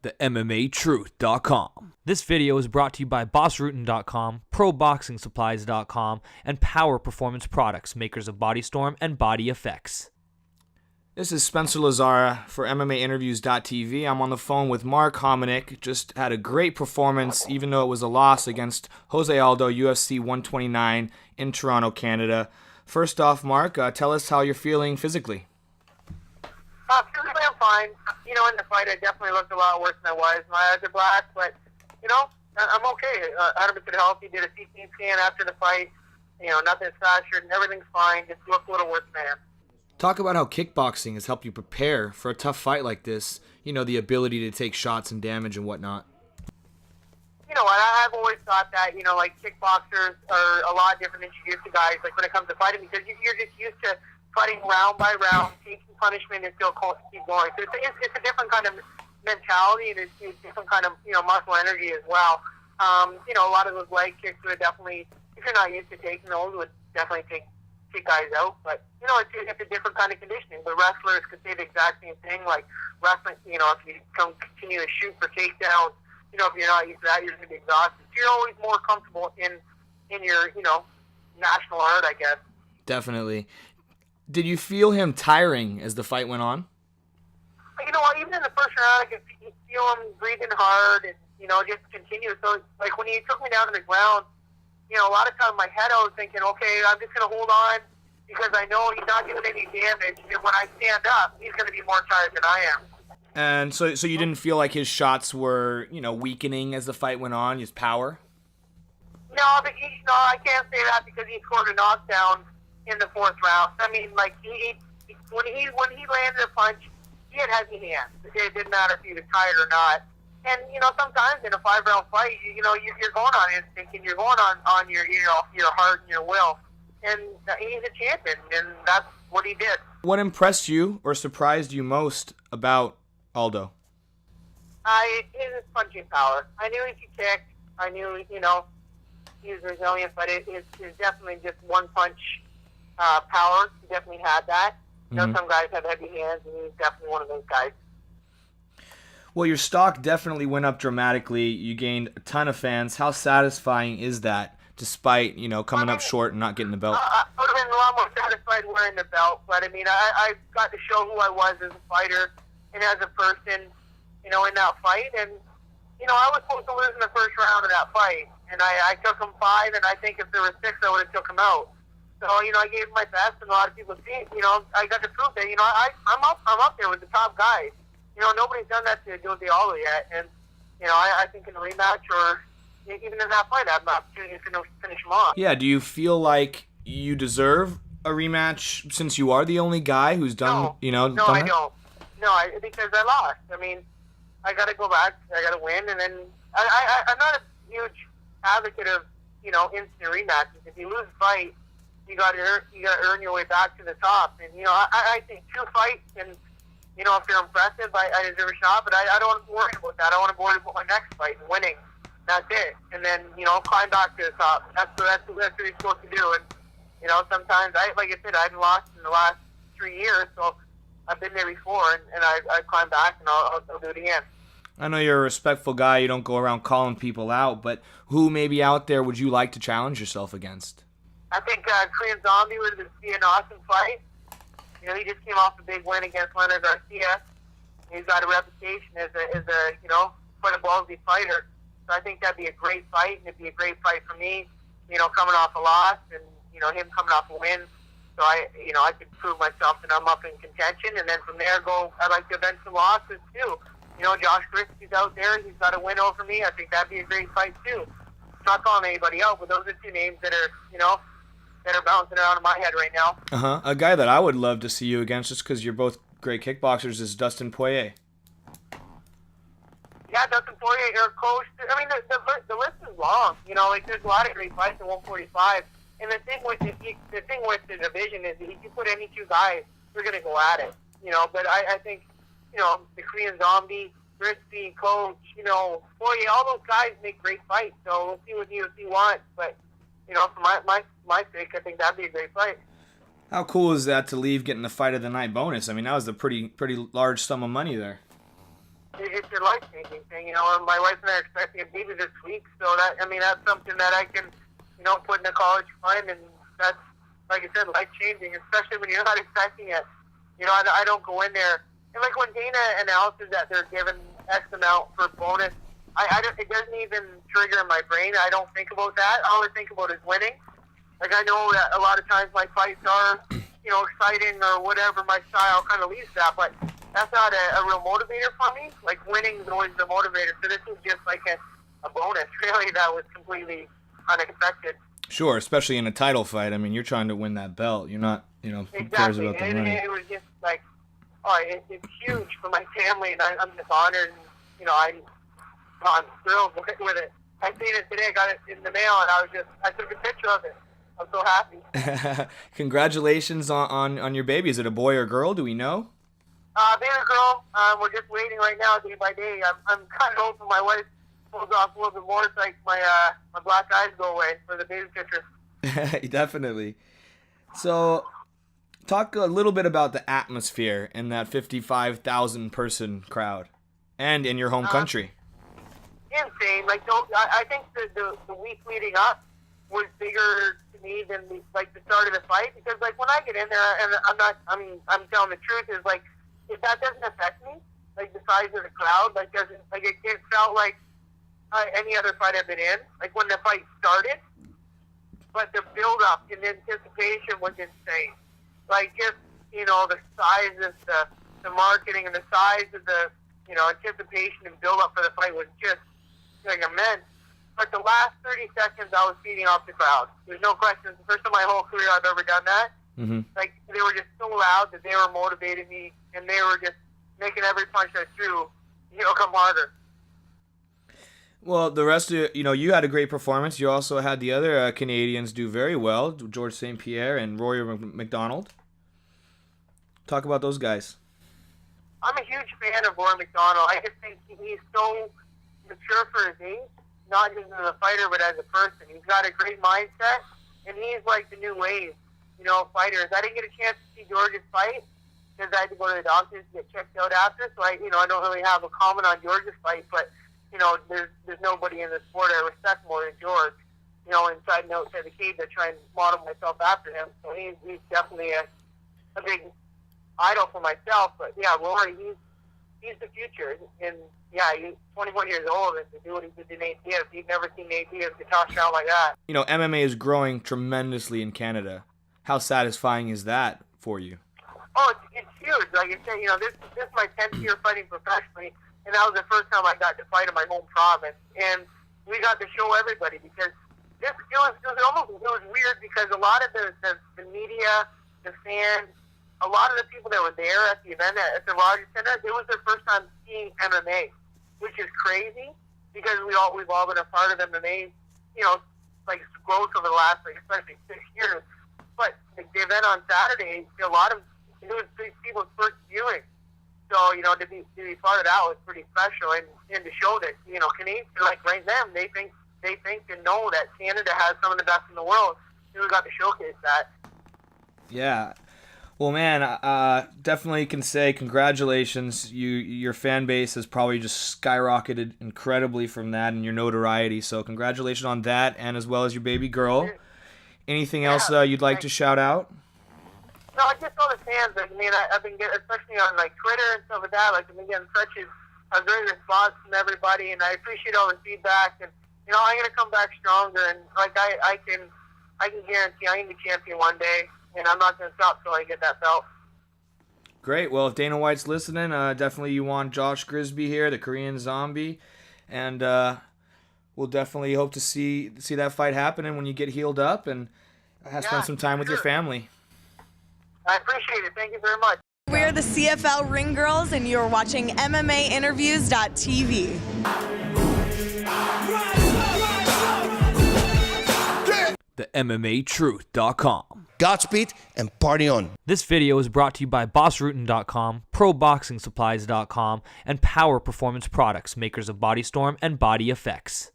the MMAtruth.com. This video is brought to you by BossRootin.com, ProBoxingSupplies.com, and Power Performance Products, makers of BodyStorm and Body Effects. This is Spencer Lazara for MMAinterviews.tv. I'm on the phone with Mark Hominick. Just had a great performance, even though it was a loss against Jose Aldo, UFC 129 in Toronto, Canada. First off, Mark, tell us how you're feeling physically. Physically, I'm fine. In the fight, I definitely looked a lot worse than I was. My eyes are black, but, I'm okay. 100% healthy. Did a CT scan after the fight. Nothing's fractured, and everything's fine. Just looked a little worse than I am. Talk about how kickboxing has helped you prepare for a tough fight like this. The ability to take shots and damage and whatnot. I've always thought that, kickboxers are a lot different than jiu-jitsu guys, when it comes to fighting, because you're just used to fighting round by round, taking punishment and still keep going. So it's a different kind of mentality, and it's a different kind of, muscle energy as well. A lot of those leg kicks would definitely, if you're not used to taking those, would definitely take guys out. But, it's a different kind of conditioning. But wrestlers could say the exact same thing, like wrestling, if you continue to shoot for takedowns, if you're not used to that, you're going to be exhausted. So you're always more comfortable in your, national art, I guess. Definitely. Did you feel him tiring as the fight went on? Even in the first round, I could feel him breathing hard and, just continue. So, when he took me down to the ground, a lot of time in my head I was thinking, okay, I'm just going to hold on because I know he's not doing any damage. And when I stand up, he's going to be more tired than I am. And so you didn't feel like his shots were, weakening as the fight went on, his power? No, but I can't say that because he scored a knockdown in the fourth round. I mean, when he landed a punch, he had heavy hands. It didn't matter if he was tired or not. And sometimes in a 5-round fight, you're going on instinct and you're going on your heart and your will. And he's a champion, and that's what he did. What impressed you or surprised you most about Aldo? His punching power. I knew he could kick. I knew, he was resilient, but it's definitely just one punch power. He definitely had that. Some guys have heavy hands, and he's definitely one of those guys. Well, your stock definitely went up dramatically. You gained a ton of fans. How satisfying is that, despite, coming up short and not getting the belt? I would have been a lot more satisfied wearing the belt, but, I got to show who I was as a fighter and as a person, in that fight. And, I was supposed to lose in the first round of that fight, and I took him 5, and I think if there were 6, I would have took him out. So, I gave my best, and a lot of people see, I got to prove that, I'm up there with the top guys. Nobody's done that to Jose Aldo yet, and, I think in a rematch or even in that fight, I have an opportunity to finish him off. Yeah, do you feel like you deserve a rematch since you are the only guy who's done, No, done I that? don't. No, because I lost. I got to go back, I got to win, and then I'm not a huge advocate of, instant rematches. If you lose a fight, you got to earn your way back to the top. And, I think 2 fights, and, if you're impressive, I deserve a shot, but I don't want to worry about that. I want to worry about my next fight and winning. That's it. And then, climb back to the top. That's what you're supposed to do. And, sometimes, like I said, I haven't lost in the last 3 years, so I've been there before, and I climb back, and I'll do it again. I know you're a respectful guy. You don't go around calling people out, but who maybe out there would you like to challenge yourself against? I think Korean Zombie would be an awesome fight. He just came off a big win against Leonard Garcia. He's got a reputation as a quite a ballsy fighter. So I think that'd be a great fight, and it'd be a great fight for me, coming off a loss, and, him coming off a win. So I could prove myself that I'm up in contention, and then from there I'd like to avenge some losses too. Josh Grispi's out there, he's got a win over me. I think that'd be a great fight too. I'm not calling anybody out, but those are 2 names that are, that are bouncing around in my head right now. A guy that I would love to see you against, just because you're both great kickboxers, is Dustin Poirier. Yeah, Dustin Poirier, your coach. The list is long. There's a lot of great fights at 145. And the thing with the division is that if you put any 2 guys, they're going to go at it. But I think, the Korean Zombie, Grispi, Coach, Poirier, all those guys make great fights. So we'll see what UFC wants. But, for my sake, I think that'd be a great fight. How cool is that to leave getting the fight of the night bonus? That was a pretty large sum of money there. It's a life-changing thing. And my wife and I are expecting a baby this week, so that's something that I can, put in a college fund, and that's, like I said, life-changing, especially when you're not expecting it. I don't go in there, and like when Dana announces that they're giving X amount for bonus, it doesn't even trigger in my brain. I don't think about that. All I think about is winning. Like, I know that a lot of times my fights are, exciting or whatever, my style kind of leads that, but that's not a real motivator for me. Like, winning is always the motivator. So this is just like a bonus, really, that was completely unexpected. Sure, especially in a title fight. I mean, you're trying to win that belt. You're not, who cares about the money. It was just like, it's huge for my family, and I'm just honored. And, I'm thrilled with it. I seen it today. I got it in the mail, and I took a picture of it. I'm so happy. Congratulations on your baby. Is it a boy or girl? Do we know? Baby girl. We're just waiting right now, day by day. I'm kind of hoping my wife pulls off a little bit more, so like my black eyes go away for the baby picture. Definitely. So, talk a little bit about the atmosphere in that 55,000 person crowd, and in your home country. Insane. Like, I think the week leading up was bigger to me than the start of the fight, because like when I get in there, and I'm telling the truth, is like, if that doesn't affect me, like the size of the crowd, it felt like any other fight I've been in, like when the fight started, but the build up and the anticipation was insane. Like, just, the size of the marketing and the size of the, anticipation and build up for the fight was just like immense. But the last 30 seconds, I was feeding off the crowd. There's no question. It's the first time in my whole career I've ever done that. Mm-hmm. Like, they were just so loud that they were motivating me, and they were just making every punch I threw, come harder. Well, the rest of you had a great performance. You also had the other Canadians do very well, George St. Pierre and Rory Macdonald. Talk about those guys. I'm a huge fan of Rory Macdonald. I just think he's so mature for his age, not just as a fighter, but as a person. He's got a great mindset, and he's like the new wave, fighters. I didn't get a chance to see George's fight because I had to go to the doctors to get checked out after, so I don't really have a comment on George's fight, but, there's nobody in the sport I respect more than George, inside and outside the cage. I try and model myself after him, so he's definitely a big idol for myself. But, yeah, Rory, he's the future, and, yeah, he's 21 years old, and to do what he did to Nate Diaz, you've never seen Nate Diaz get tossed around like that. MMA is growing tremendously in Canada. How satisfying is that for you? Oh, it's huge. Like I said, this is my 10th year fighting professionally, and that was the first time I got to fight in my home province. And we got to show everybody, because it was weird, because a lot of the media, the fans, a lot of the people that were there at the event at the Rogers Center, it was their first time seeing MMA, which is crazy, because we've all been a part of MMA, like growth over the last, especially 6 years. But the event on Saturday, it was people's first viewing. So, to be part of that was pretty special, and to show that, Canadians, like right them, they think and know that Canada has some of the best in the world. We got to showcase that. Yeah. Well, man, definitely can say congratulations. Your fan base has probably just skyrocketed incredibly from that, and your notoriety. So congratulations on that, and as well as your baby girl. Anything else you'd like to shout out? No, just all the fans. I've been getting, especially on Twitter and stuff like that. I've been getting such a great response from everybody, and I appreciate all the feedback. And I'm gonna come back stronger. And I can guarantee I'm gonna be champion one day. And I'm not going to stop till I get that belt. Great. Well, if Dana White's listening, definitely you want Josh Grispi here, the Korean Zombie. And we'll definitely hope to see that fight happening when you get healed up and spend some time with your family. I appreciate it. Thank you very much. We are the CFL Ring Girls, and you're watching MMAinterviews.tv. The MMAtruth.com. Godspeed and party on. This video is brought to you by BossRootin.com, ProBoxingSupplies.com, and Power Performance Products, makers of Body Storm and Body Effects.